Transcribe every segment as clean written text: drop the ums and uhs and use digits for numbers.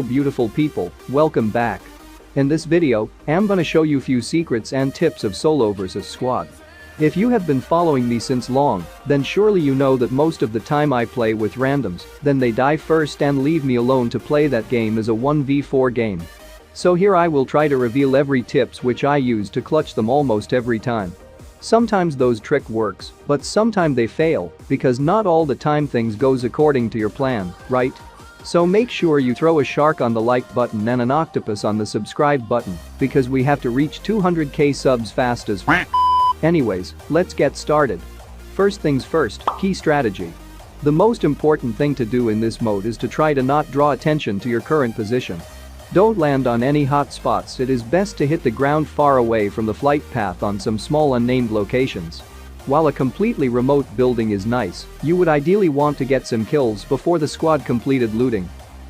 Hello beautiful people, welcome back. In this video, I'm gonna show you few secrets and tips of solo versus squad. If you have been following me since long, then surely you know that most of the time I play with randoms, then they die first and leave me alone to play that game as a 1v4 game. So here I will try to reveal every tips which I use to clutch them almost every time. Sometimes those trick works, but sometimes they fail, because not all the time things goes according to your plan, right? So make sure you throw a shark on the like button and an octopus on the subscribe button, because we have to reach 200k subs fast as Anyways, let's get started. First things first, key strategy. The most important thing to do in this mode is to try to not draw attention to your current position. Don't land on any hot spots, it is best to hit the ground far away from the flight path on some small unnamed locations. While a completely remote building is nice, you would ideally want to get some kills before the squad completed looting.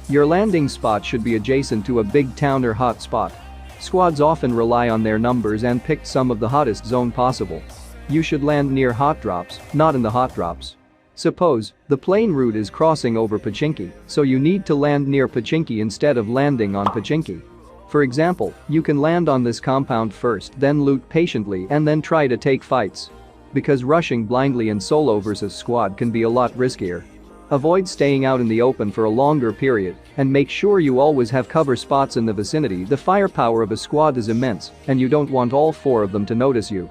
Your landing spot should be adjacent to a big town or hot spot. Squads often rely on their numbers and pick some of the hottest zone possible. You should land near hot drops, not in the hot drops. Suppose the plane route is crossing over Pachinki, so you need to land near Pachinki instead of landing on Pachinki. For example, you can land on this compound first, then loot patiently and then try to take fights. Because rushing blindly in solo versus squad can be a lot riskier. Avoid staying out in the open for a longer period and make sure you always have cover spots in the vicinity. The firepower of a squad is immense and you don't want all four of them to notice you.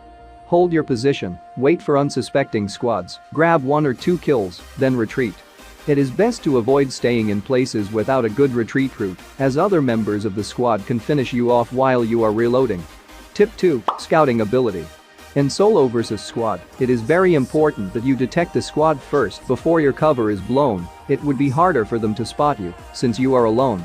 Hold your position, wait for unsuspecting squads, grab 1 or 2 kills, then retreat. It is best to avoid staying in places without a good retreat route, as other members of the squad can finish you off while you are reloading. Tip 2. Scouting ability. In solo versus squad, it is very important that you detect the squad first before your cover is blown. It would be harder for them to spot you, since you are alone.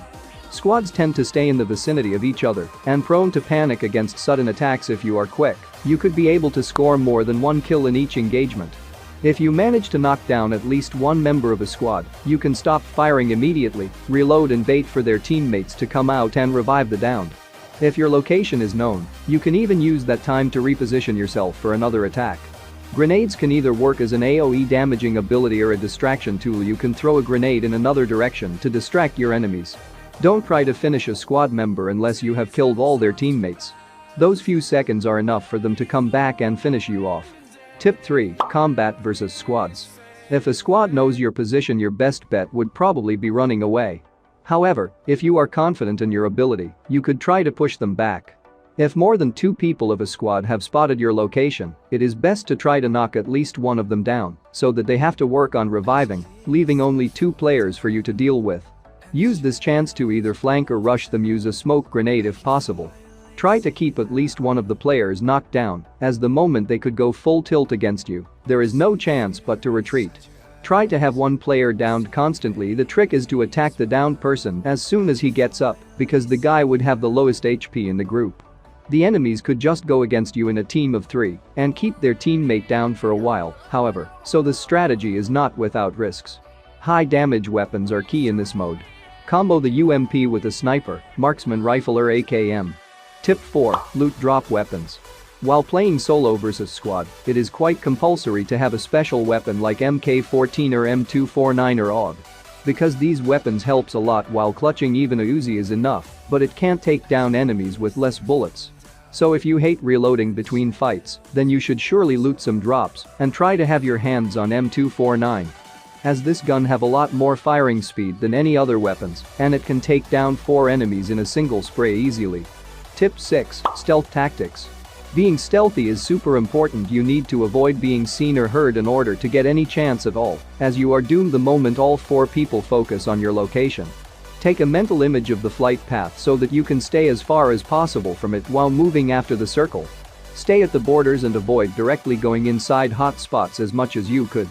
Squads tend to stay in the vicinity of each other and prone to panic against sudden attacks. If you are quick, you could be able to score more than 1 kill in each engagement. If you manage to knock down at least one member of a squad, you can stop firing immediately, reload and wait for their teammates to come out and revive the downed. If your location is known, you can even use that time to reposition yourself for another attack. Grenades can either work as an AoE damaging ability or a distraction tool. You can throw a grenade in another direction to distract your enemies. Don't try to finish a squad member unless you have killed all their teammates. Those few seconds are enough for them to come back and finish you off. Tip 3. Combat versus squads. If a squad knows your position, your best bet would probably be running away. However, if you are confident in your ability, you could try to push them back. If more than 2 people of a squad have spotted your location, it is best to try to knock at least one of them down so that they have to work on reviving, leaving only 2 players for you to deal with. Use this chance to either flank or rush them. Use a smoke grenade if possible. Try to keep at least one of the players knocked down, as the moment they could go full tilt against you, there is no chance but to retreat. Try to have one player downed constantly. The trick is to attack the downed person as soon as he gets up, because the guy would have the lowest HP in the group. The enemies could just go against you in a team of 3 and keep their teammate down for a while, however, so the strategy is not without risks. High damage weapons are key in this mode. Combo the UMP with a sniper, marksman rifle or AKM. Tip 4. Loot drop weapons. While playing solo versus squad, it is quite compulsory to have a special weapon like MK14 or M249 or AUG. Because these weapons helps a lot while clutching. Even a Uzi is enough, but it can't take down enemies with less bullets. So if you hate reloading between fights, then you should surely loot some drops and try to have your hands on M249. As this gun have a lot more firing speed than any other weapons, and it can take down 4 enemies in a single spray easily. Tip 6. Stealth tactics. Being stealthy is super important. You need to avoid being seen or heard in order to get any chance at all, as you are doomed the moment all 4 people focus on your location. Take a mental image of the flight path so that you can stay as far as possible from it while moving after the circle. Stay at the borders and avoid directly going inside hot spots as much as you could.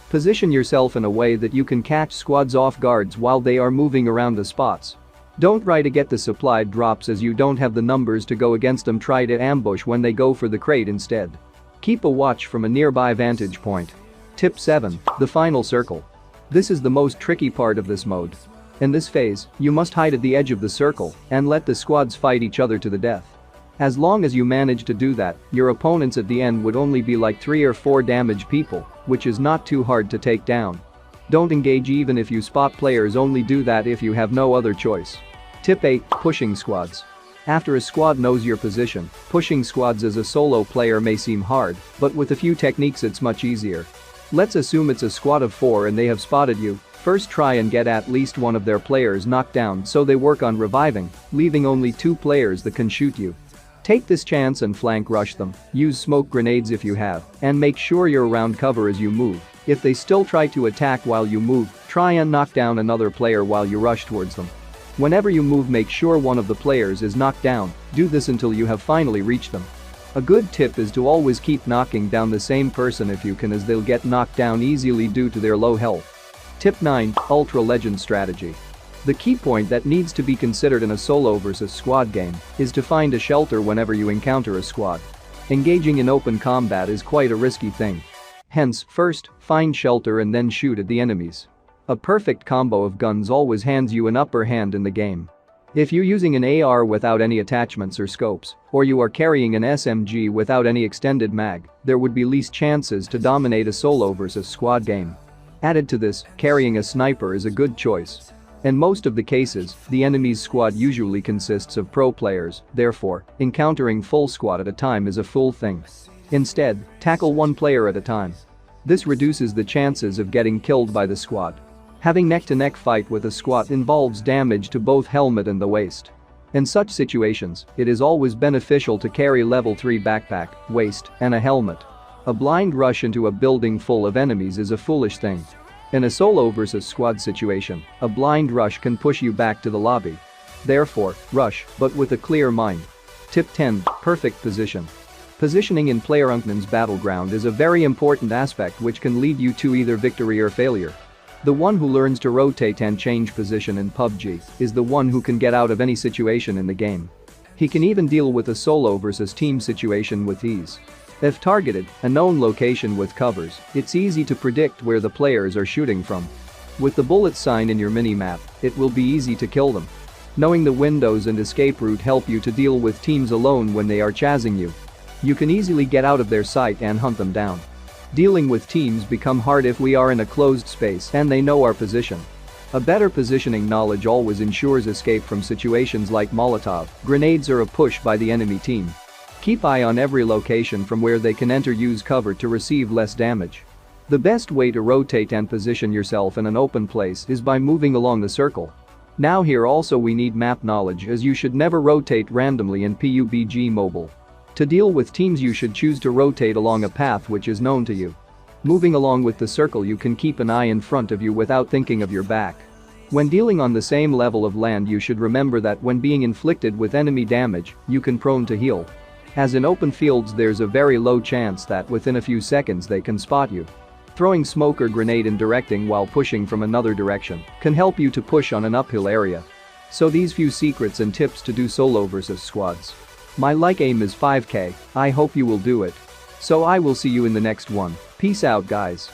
Position yourself in a way that you can catch squads off guards while they are moving around the spots. Don't try to get the supplied drops as you don't have the numbers to go against them. Try to ambush when they go for the crate instead. Keep a watch from a nearby vantage point. Tip 7. The final circle. This is the most tricky part of this mode. In this phase, you must hide at the edge of the circle and let the squads fight each other to the death. As long as you manage to do that, your opponents at the end would only be like 3 or 4 damage people, which is not too hard to take down. Don't engage even if you spot players, only do that if you have no other choice. Tip 8. Pushing squads. After a squad knows your position, pushing squads as a solo player may seem hard, but with a few techniques it's much easier. Let's assume it's a squad of 4 and they have spotted you. First try and get at least one of their players knocked down so they work on reviving, leaving only 2 players that can shoot you. Take this chance and flank rush them, use smoke grenades if you have, and make sure you're around cover as you move. If they still try to attack while you move, try and knock down another player while you rush towards them. Whenever you move, make sure one of the players is knocked down. Do this until you have finally reached them. A good tip is to always keep knocking down the same person if you can, as they'll get knocked down easily due to their low health. Tip 9. Ultra Legend Strategy. The key point that needs to be considered in a solo versus squad game is to find a shelter whenever you encounter a squad. Engaging in open combat is quite a risky thing. Hence, first, find shelter and then shoot at the enemies. A perfect combo of guns always hands you an upper hand in the game. If you're using an AR without any attachments or scopes, or you are carrying an SMG without any extended mag, there would be least chances to dominate a solo versus squad game. Added to this, carrying a sniper is a good choice. In most of the cases, the enemy's squad usually consists of pro players, therefore, encountering full squad at a time is a fool thing. Instead, tackle one player at a time. This reduces the chances of getting killed by the squad. Having neck-to-neck fight with a squad involves damage to both helmet and the waist. In such situations, it is always beneficial to carry level 3 backpack, waist, and a helmet. A blind rush into a building full of enemies is a foolish thing. In a solo versus squad situation, a blind rush can push you back to the lobby. Therefore, rush, but with a clear mind. Tip 10. Perfect position. Positioning in PlayerUnknown's battleground is a very important aspect which can lead you to either victory or failure. The one who learns to rotate and change position in PUBG is the one who can get out of any situation in the game. He can even deal with a solo versus team situation with ease. If targeted, a known location with covers, it's easy to predict where the players are shooting from. With the bullet sign in your mini-map, it will be easy to kill them. Knowing the windows and escape route help you to deal with teams alone when they are chasing you. You can easily get out of their sight and hunt them down. Dealing with teams become hard if we are in a closed space and they know our position. A better positioning knowledge always ensures escape from situations like Molotov, grenades, or a push by the enemy team. Keep eye on every location from where they can enter. Use cover to receive less damage. The best way to rotate and position yourself in an open place is by moving along the circle. Now here also we need map knowledge, as you should never rotate randomly in PUBG Mobile. To deal with teams you should choose to rotate along a path which is known to you. Moving along with the circle, you can keep an eye in front of you without thinking of your back. When dealing on the same level of land, you should remember that when being inflicted with enemy damage, you can prone to heal. As in open fields, there's a very low chance that within a few seconds they can spot you. Throwing smoke or grenade and directing while pushing from another direction can help you to push on an uphill area. So these few secrets and tips to do solo versus squads. My aim is 5k, I hope you will do it. So I will see you in the next one. Peace out, guys.